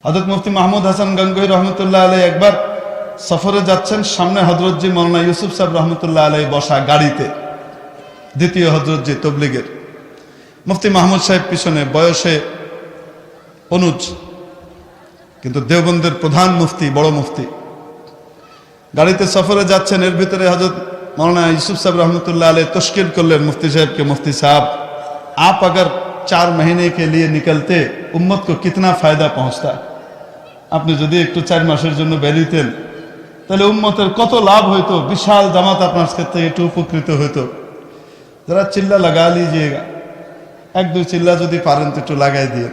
হযরত মুফতি মাহমুদ হাসান গঙ্গোহী রহমতুল্লাহ আলাইহি একবার সফরে যাচ্ছেন, সামনে হযরতজি মাওলানা ইউসুফ সাহেব রহমতুল্লাহ আলাইহি বসা গাড়িতে, দ্বিতীয় হযরতজি তবলিগের। মুফতি মাহমুদ সাহেব পিছনে, বয়সে অনুজ, কিন্তু দেওবন্দের প্রধান মুফতি, বড় মুফতি। গাড়িতে সফরে যাচ্ছেন, এর ভিতরে হযরত মাওলানা ইউসুফ साहब रहमतुल्लाह अलैह तशकील करलें मुफ्ती साहब के, मुफ्ती साहब आप अगर 4 महीने के लिए निकलते उम्मत को कितना फायदा पहुंचता। আপনি যদি একটু 4 মাসের জন্য বেরিতেন তাহলে উম্মতের কত লাভ হইতো, বিশাল জামাত আপনার ক্ষেত্রে একটু উপকৃত হইতো। जरा चिल्ला लगा लीजिएगा, 1-2 চিল্লা যদি পারেন তো একটু লাগাই দিয়ে।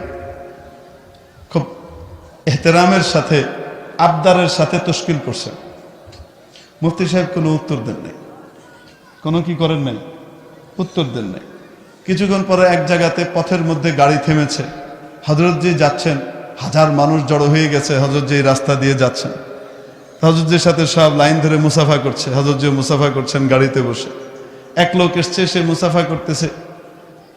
খুব এহতেরামের সাথে, আবদারের সাথে তশকিল করছেন। মুফতি সাহেব কোনো উত্তর দেন নাই, কোনো কি করেন নাই, উত্তর দেন নাই। কিছুক্ষণ পরে এক জায়গাতে পথের মধ্যে গাড়ি থেমেছে, হযরতজি যাচ্ছেন, হাজার মানুষ জড়ো হয়ে গেছে, হযরতজি এই রাস্তা দিয়ে যাচ্ছেন, হযরতজির সাথে সব লাইন ধরে মুসাফা করছে, হযরতজিও মুসাফা করছেন গাড়িতে বসে। এক লোক এসছে, সে মুসাফা করতেছে,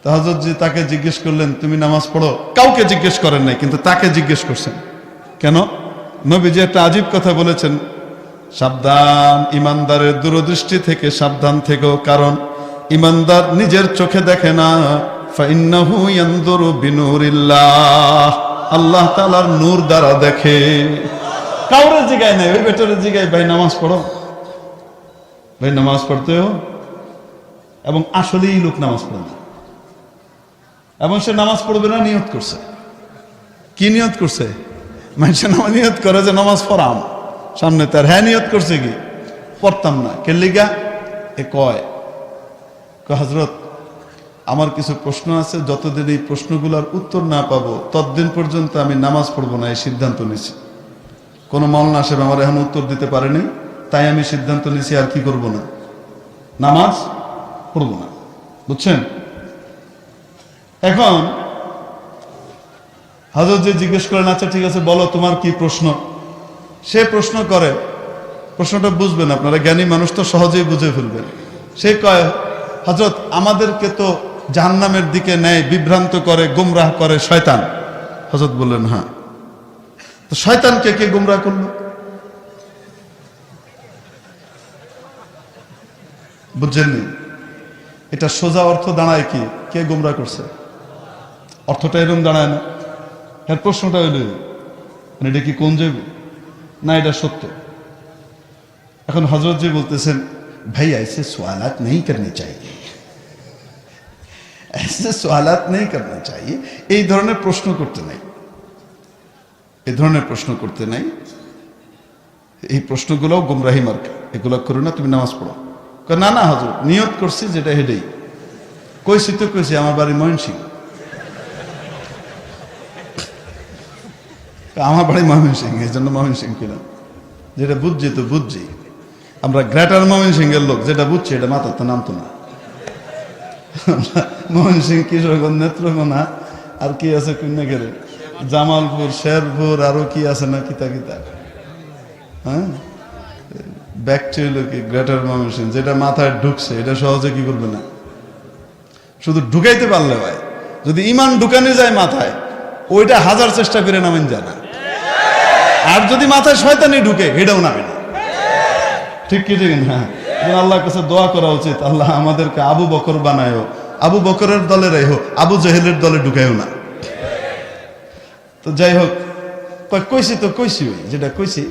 তো হযরতজি তাকে জিজ্ঞেস করলেন তুমি নামাজ পড়ো? কাউকে জিজ্ঞেস করেন নাই, কিন্তু তাকে জিজ্ঞেস করছেন। কেন? নবীজি একটা আজীব কথা বলেছেন, সাবধান, ইমানদারের দূরদৃষ্টি থেকে সাবধান থেকো, কারণ ইমানদার নিজের চোখে দেখে না, ফাইন্নাহু ইয়ানজুরু বিনুরিল্লাহ, আল্লাহ তাআলার নূর দ্বারা দেখে। কাউরে জিগায় নাই, ওই বেটারে জিগায় ভাই নামাজ পড়ো, ভাই নামাজ পড়তে হো, এবং আসলেই লোক নামাজ পড়ে না, এবং সে নামাজ পড়বে না নিয়ত করছে। কি নিয়ত করছে? মানুষের নিয়ত করে যে নামাজ পড়াম সামনে তার, হ্যাঁ নিয়ত করছে কি পড়তাম না, কে লিগা? এ কয় হযরত আমার কিছু প্রশ্ন আছে, যতদিন এই প্রশ্নগুলোর উত্তর না পাবো ততদিন পর্যন্ত আমি নামাজ পড়বো না, এই সিদ্ধান্ত নিছি। কোনো মাওলানা সাহেব আমার এখন উত্তর দিতে পারেনি, তাই আমি সিদ্ধান্ত নিছি আর কি করব না, নামাজ পড়বো না। বুঝছেন? এখন হযরত যে জিজ্ঞেস করেন, আচ্ছা ঠিক আছে বলো তোমার কি প্রশ্ন। সে প্রশ্ন করে, প্রশ্নটা বুঝবেন আপনারা, জ্ঞানী মানুষ তো সহজেই বুঝে ফেলবেন। সে কয়, হযরত আমাদেরকে তো জাহান্নামের দিকে নেয়, বিভ্রান্ত করে, গুমরাহ করে শয়তান। হযরত বললেন হ্যাঁ, তো শয়তানকে কে গুমরাহ করলো? বুঝছেননি? এটা সোজা অর্থ দাঁড়ায় কি, কে গুমরাহ করছে? অর্থটা এরকম দাঁড়ায় না। এর প্রশ্নটা হইল মানে এটা কি কোন যাবে না, এটা সত্য। এখন হযরত জি বলতেছেন, ভাই ऐसे सवालात नहीं करने चाहिए, ऐसे सवालात नहीं करना चाहिए, এই ধরনের প্রশ্ন করতে নাই, এই ধরনের প্রশ্ন করতে নাই, এই প্রশ্নগুলোও গুমরাহি মার্কা, এগুলো করো না, তুমি নামাজ পড়ো। না না হযরত নিয়ত করছি যেটা হেডেই কইছি, তো কইছি আমার বাড়ি ময়মনসিংহ, আমার বাড়ি ময়মনসিংহ, এই জন্য ময়মনসিংহ কিনা, যেটা বুঝছি তো বুঝছি, আমরা গ্রেটার ময়মনসিংহের লোক, যেটা বুঝছি এটা মাথার তো নামতো না। ময়মনসিংহ, কিশোরগঞ্জ, নেত্রকোনা, আর কি আছে কন্যাগেরে, জামালপুর, শেরপুর, আরো কি আছে না কিতা কিতা, হ্যাঁ ব্যাকটি হইল কি গ্রেটার ময়মনসিংহ, যেটা মাথায় ঢুকছে এটা সহজে কি করবে না, শুধু ঢুকাইতে পারলে হয়। যদি ইমান ঢুকানো যায় মাথায়, ওইটা 1000 চেষ্টা করে নামেন যায় না। আর যদি মাথায় শয়তানি ঢুকে, এটাও নামে না। ঠিক কি ঠিক না? আল্লাহর কাছে দোয়া করা উচিত, আল্লাহ আমাদেরকে আবু বকর বানায়ও, আবু বকরের দলে রেখো, আবু জেহেলের দলে ঢুকায়ও না। তো যাই হোক, কইছি তো কইছি, ওই যেটা কইছি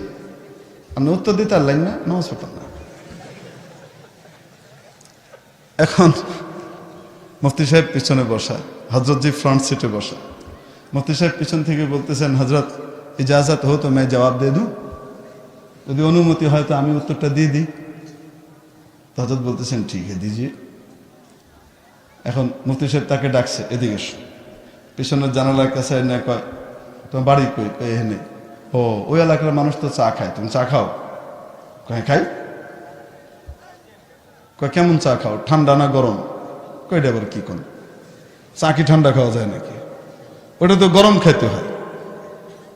আপনি উত্তর দিতে পারলেন না, নামাজ পড়তাম না। এখন মুফতি সাহেব পিছনে বসা, হযরতজি ফ্রন্ট সিটে বসা। মুফতি সাহেব পিছন থেকে বলতেছেন, হযরত ইজাজত हो तो मैं जवाब दे दूं, যদি অনুমতি হয় তো আমি উত্তরটা দিয়ে দিই। হযরত বলতেছেন ঠিক है दीजिए। এখন মুফতি সাহেব তাকে ডাকছে, এদিকে এসো। পিছনের জানালার কাছে এনে কয়, তোমার বাড়ি কই? কই এখানে। ও ওই এলাকার মানুষ তো চা খায়, তুমি চা খাও? কয় খাই। কয় কেমন চা খাও, ঠান্ডা না গরম? কয়টা আবার কি কোন, চা কি ঠান্ডা খাওয়া যায় নাকি? ওটা তো গরম খেতে হয়।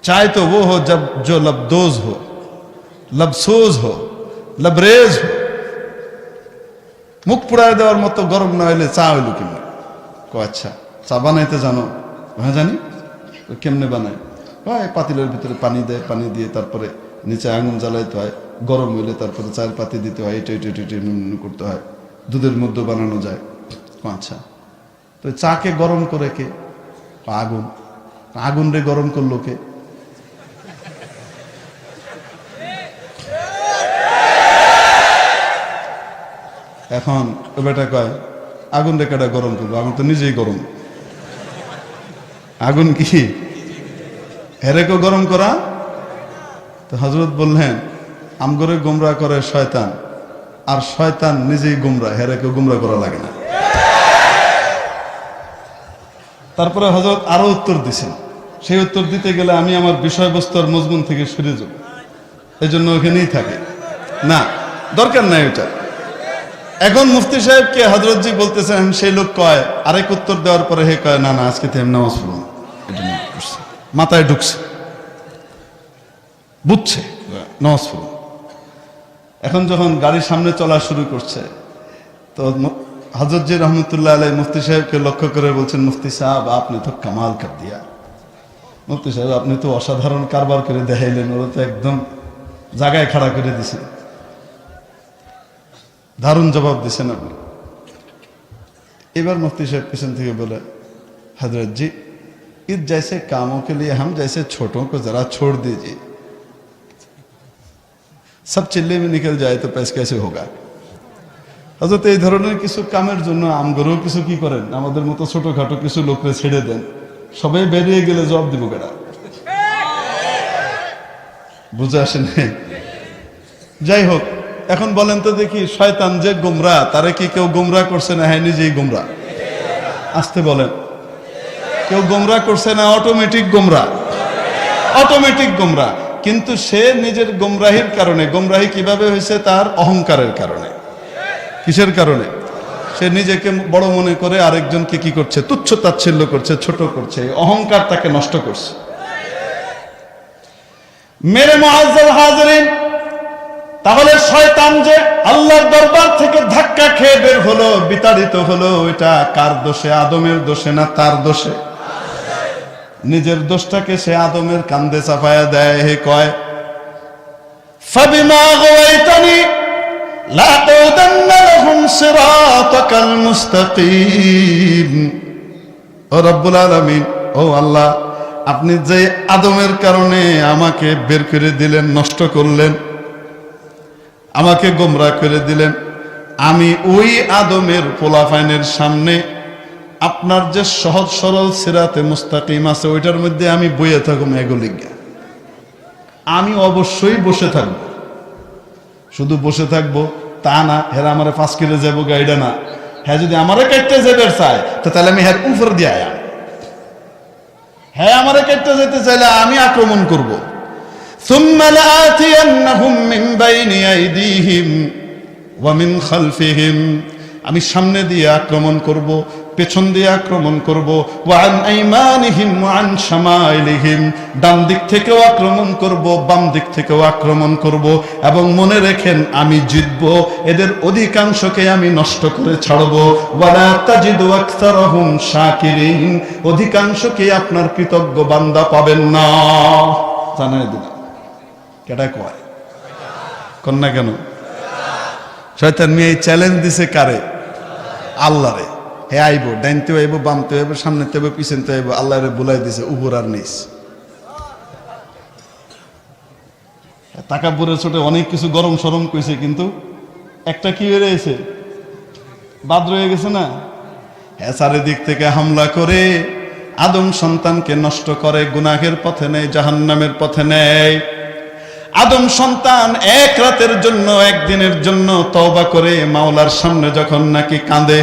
चाय तो वो हो जब जो लबदोज हो, लबसोज हो, लबरेज हो। मुख पुड़ाय देওয়ার মতো গরম না হইলে চা হইল কেমনে? কো আচ্ছা চা বানাইতে জানো? হ্যাঁ জানি। কেমনে বানায়? হয় পাতিলের ভিতরে পানি দেয়, পানি দিয়ে তারপরে নিচে আঙুন জ্বালাইতে হয়, গরম হইলে তারপরে চায়ের পাতি দিতে হয়, এটা এটা এটা নুন করতে হয়, দুধের মধ্যে বানানো যায়। আচ্ছা, তো চাকে গরম করে কে? আগুন। আগুন রে গরম করলো কে? এখন ও বেটা কয় আগুন রে কেটা গরম করবো, আগুন তো নিজেই গরম। আগুন কি হেরেকে গরম করা? তো হযরত বললেন আমগরে গোমরা করে শয়তান, আর শয়তান নিজেই গোমরা, হেরেকে গোমরা করা লাগে না। তারপরে হযরত আরো উত্তর দিছেন, সেই উত্তর দিতে গেলে আমি আমার বিষয়বস্তুর মজমুন থেকে সরে যাব, এই জন্য ওখানেই থাকে না, দরকার নাই ওটা। এখন মুফতি সাহেবকে হযরতজি বলতেছেন, সেই লোক কয়, আরেক উত্তর দেওয়ার পরে হে কয় না না আজকে তো এমনি নামাজ পড়ব, মাথায় ঢুকছে, বুঝছে নামাজ পড়ব। এখন যখন গাড়ির সামনে চলা শুরু করছে, তো হযরতজি রহমতুল্লাহ আলাইহি মুফতি সাহেবকে লক্ষ্য করে বলছেন, মুফতি সাহেব আপনি তো কামাল কর দিয়া, মুফতি সাহেব আপনি তো অসাধারণ কারবার করে দেখাইলেন, ওরা তো একদম জায়গায় খাড়া করে দিছে, দারুণ জবাব দিছেন আপনি। এবার মুফতি সাহেব পিছন থেকে বলে, हजरत जी इस जैसे कामों के लिए हम जैसे छोटों को जरा छोड़ दीजिए, सब चिल्ले में निकल जाए तो पैसे कैसे होगा। হযরত এই ধরনের কিছু কামের জন্য আমগরও কিছু কি করেন, আমাদের মতো ছোটখাটো কিছু লোকরে ছেড়ে দেন, সবাই বেরিয়ে গেলে জবাব দিব কেডা? বুঝে আসেন? যাই হোক, এখন বলেন তো দেখি, শয়তান যে গোমরা, তারে কি কেউ গোমরা করছে না হ্যাঁ নিজেই গোমরা? আসতে বলেন, কেউ গোমরা করছে না, অটোমেটিক গোমরা, অটোমেটিক গোমরা। কিন্তু সে নিজের গোমরাহির কারণে, গোমরাহি কিভাবে হয়েছে? তার অহংকারের কারণে। কিসের কারণে? সে নিজেকে বড় মনে করে আরেকজনকে কি করছে? তুচ্ছ তাচ্ছিল্য করছে, ছোট করছে, অহংকার তাকে নষ্ট করছে। মেরে মুআজ্জাজ হাজিরিন, তাহলে শয়তান যে আল্লাহর দরবার থেকে ধাক্কা খেয়ে বের হলো, বিতাড়িত হলো, এটা কার দোষে? আদমের দোষে না তার দোষে? নিজের দোষটাকে সে আদমের কাঁধে চাপায়া দেয়। হে কয়, ফাবিমা গাওয়াইতানি লাআকুদান্না লাহুম সিরাতাকাল মুস্তাকিম। ও রব্বুল আলামিন, ও আল্লাহ, আপনি যে আদমের কারণে আমাকে বের করে দিলেন, নষ্ট করলেন, আমাকে গোমরা করে দিলেন, আমি ওই আদমের পোলাপাইনের সামনে আপনার যে সহজ সরল সিরাতে মুস্তাকিম আছে, ওইটার মধ্যে আমি বইয়ে থাকুম এগুলিজ্ঞা। আমি অবশ্যই বসে থাকবো, শুধু বসে থাকবো তা না, হেরা আমারে 5 কিলো যাবো গাইডা না, হ্যাঁ যদি আমারে কাটতে যেতে চায় তো তাহলে আমি হ্যাঁ উপর দিয়ে আয়া, হ্যাঁ আমারে কাটতে যেতে চাইলে আমি আক্রমণ করব। ثم لآتينهم من بين أيديهم ومن خلفهم, আমি সামনে দিয়ে আক্রমণ করব, পেছন দিয়ে আক্রমণ করব, ওয়ান আইমানিহিম ওয়ান শামাইলিহিম, ডান দিক থেকেও আক্রমণ করব, বাম দিক থেকেও আক্রমণ করব। এবং মনে রাখেন, আমি জিতব, এদের অধিকাংশকে আমি নষ্ট করে ছাড়ব। ওয়ালা তাজিদু আকসারহুম শাকিরিন, অধিকাংশকে আপনার কৃতজ্ঞ বান্দা পাবেন না। জানাই দিলাম, কেটা কয় কন্যা কেন? শয়তান মেয়ে চ্যালেঞ্জ দিছে কারে? আল্লাহরে। হে আইব, ডাইনতে আইব, বামতে আইব, সামনেতে আইব, পিছনতে আইব, আল্লাহরে বুলাই দিছে উপর আর নিচ। তাকাব্বুরের ছোটে অনেক কিছু গরম সরম কইছে, কিন্তু একটা কি হয়ে রয়েছে? বাদ রয়ে গেছে না? হ্যাঁ, চারিদিক থেকে হামলা করে আদম সন্তানকে নষ্ট করে, গুনাহের পথে নেয়, জাহান্নামের পথে নেয়। আদম সন্তান এক রাতের জন্য, একদিনের জন্য তওবা করে মাওলার সামনে যখন নাকি কাঁদে,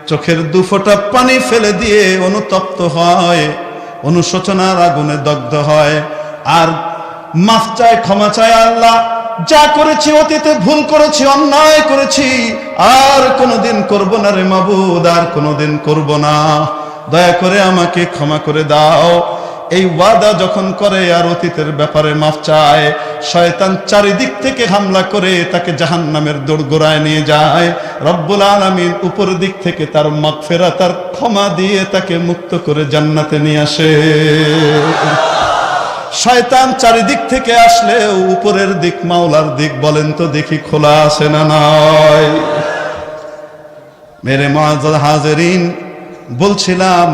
চোখের 2 ফোঁটা পানি ফেলে দিয়ে অনুতপ্ত হয়, অনুশোচনার আগুনে দগ্ধ হয়, আর মাফ চায়, ক্ষমা চায়, আল্লাহ যা করেছি অতীতে ভুল করেছি, অন্যায় করেছি, আর কোনোদিন করব না রে মাবুদ, আর কোনোদিন করব না, দয়া করে আমাকে ক্ষমা করে দাও। এই ওয়াদা যখন করে আর অতীতের ব্যাপারে মাফ চায়, শয়তান চারিদিক থেকে হামলা করে তাকে জাহান্নামের দোরগোড়ায় নিয়ে যায়। রব্বুল আলামিন উপর দিক থেকে তার মাগফিরাত, তার ক্ষমা দিয়ে তাকে মুক্ত করে জান্নাতে নিয়ে আসে। শয়তান চারিদিক থেকে আসলেও উপরের দিক মাওলার দিক বলেন তো দেখি খোলা আছে না নয়? মেরে মুআজ্জাজ হাজিরিন, বলছিলাম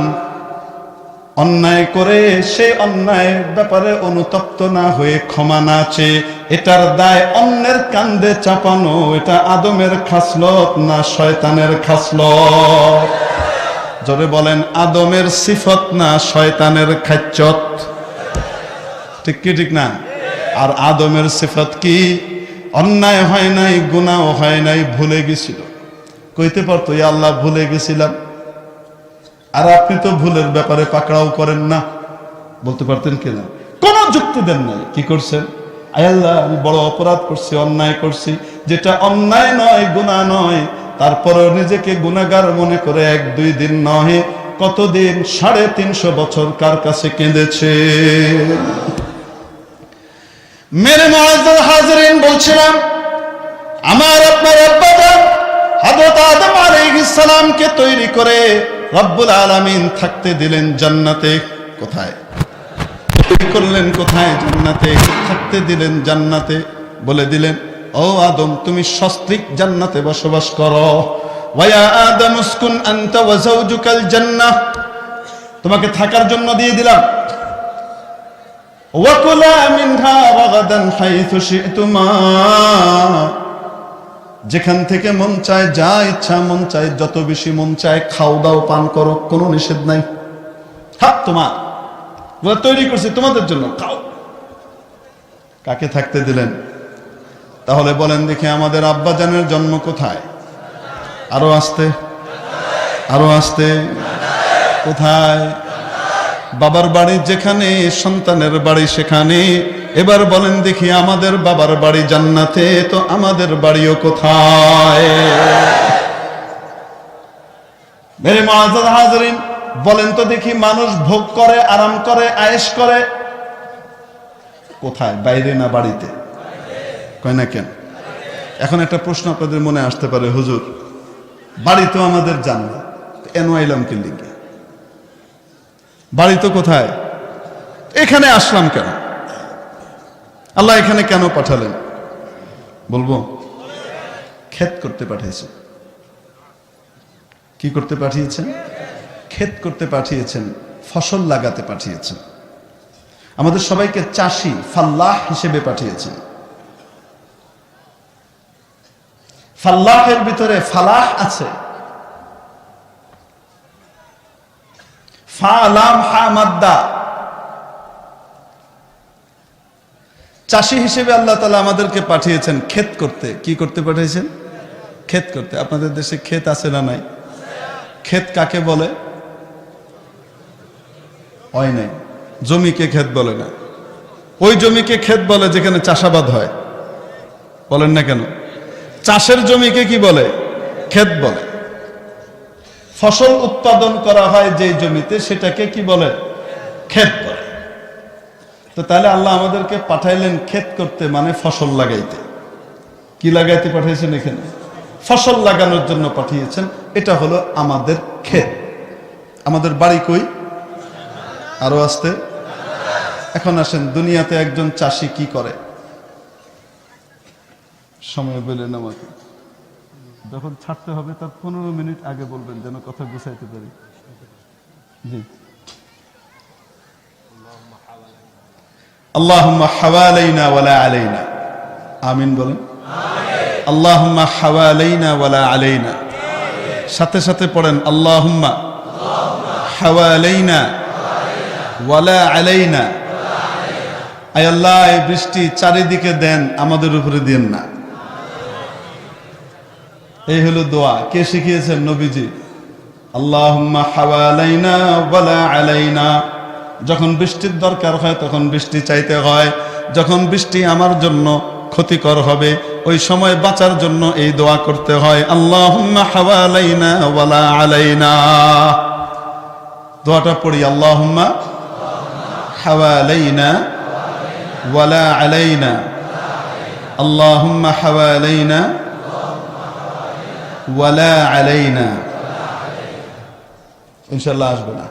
অন্যায় করে সে অন্যায়ের ব্যাপারে অনুতপ্ত না হয়ে ক্ষমা না চেয়ে এটার দায় অন্যের কাঁধে চাপানো, এটা আদমের খাসলত না শয়তানের খাসলত? জোরে বলেন, আদমের সিফত না শয়তানের খাচ্চত? ঠিক কি ঠিক না? আর আদমের সিফত কি? অন্যায় হয় নাই, গুনাহ হয় নাই, ভুলে গেছিল। কইতে পারতো ইয়া আল্লাহ ভুলে গেছিলাম। আর আপনি তো ভুলের ব্যাপারে পাকড়াও করেন না, বলতে পারতেন কিনা? কোন যুক্তি দেন নাই। কি করছেন? আয় আল্লাহ আমি বড় অপরাধ করছি, অন্যায় করছি, যেটা অন্যায় নয়, গুনাহ নয়, তারপরেও নিজেকে গুনাহগার মনে করে 1-2 দিন নয়, কতদিন? 350 বছর কার কাছে কেঁদেছে? মেরে মুআজ্জাজ হাজিরিন, বলছিলাম আমার আপনার আব্বা হযরত আদম আলাইহিস সালামকে তৈরি করে রব্বুল আলামিন থাকতে দিলেন জান্নাতে। কোথায় তৈরি করলেন? কোথায়? জান্নাতে। থাকতে দিলেন জান্নাতে, বলে দিলেন ও আদম তুমি সস্ত্রীক জান্নাতে বসবাস করো। ওয়া ইয়া আদম উসকুন আনতা ওয়া যাওজুকাল জান্নাহ, তোমাকে থাকার জন্য দিয়ে দিলাম। ওয়া কুলা মিনহা রাগাদান হাইথু শি'তুমা, যেখান থেকে মন চায়, যা ইচ্ছা মন চায়, যত বেশি মন চায় খাও দাও পান করো, কোনো নিষেধ নাই। হ্যাঁ তোমার তৈরি করছি তোমাদের জন্য, খাও। কাকে থাকতে দিলেন? তাহলে বলেন দেখি আমাদের আব্বাজানের জন্ম কোথায়? আরো আসতে, আরো আসতে। কোথায়? বাবার বাড়ি যেখানে, সন্তানের বাড়ি সেখানে। এবার বলেন দেখি আমাদের বাবার বাড়ি জান্নাতে, তো আমাদের বাড়িও কোথায়? মেরে মুআজ্জাজ হাজিরিন, বলেন তো দেখি মানুষ ভোগ করে, আরাম করে, আয়েশ করে কোথায়? বাইরে না বাড়িতে? কয় না কেন? এখন একটা প্রশ্ন আপনাদের মনে আসতে পারে, হুজুর বাড়ি তো আমাদের জান্নাত, এনো আইলাম কি লিগে? বাড়ি তো কোথায়? এখানে আসলাম কেন? আল্লাহ এখানে কেন পাঠালেন? বলবো, ক্ষেত করতে পাঠিয়েছেন। কি করতে পাঠিয়েছেন? ক্ষেত করতে পাঠিয়েছেন, ফসল লাগাতে পাঠিয়েছেন। আমাদের সবাইকে চাষি, ফাল্লাহ হিসেবে পাঠিয়েছেন। ফাল্লাহের ভিতরে ফালাহ আছে। ফালাম হা মাদ্দা। চাষি হিসেবে আল্লাহ তাআলা আমাদেরকে পাঠিয়েছেন ক্ষেত করতে। কি করতে পাঠিয়েছেন? ক্ষেত করতে। আপনাদের দেশে ক্ষেত আছে না নাই? ক্ষেত কাকে বলে? হয় নাই, জমিকে ক্ষেত বলে না। ওই জমিকে ক্ষেত বলে যেখানে চাষাবাদ হয়। বলেন না কেন? চাষের জমিকে কি বলে? ক্ষেত বলে। ফসল উৎপাদন করা হয় যে জমিতে, সেটাকে কি বলে? ক্ষেত বলে। তো তাহলে আল্লাহ আমাদেরকে পাঠাইলেন ক্ষেত করতে, মানে ফসল লাগাইতে। কি লাগাইতে পাঠিয়েছেন? এখানে ফসল লাগানোর জন্য পাঠিয়েছেন। এটা হলো আমাদের ক্ষেত। আমাদের বাড়ি কই? আরো আসতে। এখন আসেন, দুনিয়াতে একজন চাষি কি করে? সময় বলেন আমাকে, যখন ছাড়তে হবে তার 15 মিনিট আগে বলবেন, যেন কথা গুছাইতে পারি। জি। আল্লাহুম্মা হাওয়ালাইনা ওয়ালা আলাইনা। আমিন বলেন। আল্লাহুম্মা হাওয়ালাইনা ওয়ালা আলাইনা। সাথে সাথে পড়েন আল্লাহুম্মা হাওয়ালাইনা ওয়ালা আলাইনা। আয় আল্লাহ, এই বৃষ্টি চারিদিকে দেন, আমাদের উপরে দিয়েন না। এই হলো দোয়া। কে শিখিয়েছেন? নবীজি। আল্লাহুম্মা হাওয়ালাইনা ওয়ালা আলাইনা। যখন বৃষ্টির দরকার হয় তখন বৃষ্টি চাইতে হয়। যখন বৃষ্টি আমার জন্য ক্ষতিকর হবে, ওই সময় বাঁচার জন্য এই দোয়া করতে হয়, আল্লাহুম্মা হাওয়ালাইনা ওয়ালা আলাইনা। দোয়াটা পড়ি, আল্লাহুম্মা হাওয়ালাইনা ওয়ালা আলাইনা। আল্লাহুম্মা হাওয়ালাইনা ওয়ালা আলাইনা। ইনশাআল্লাহ আসবে না।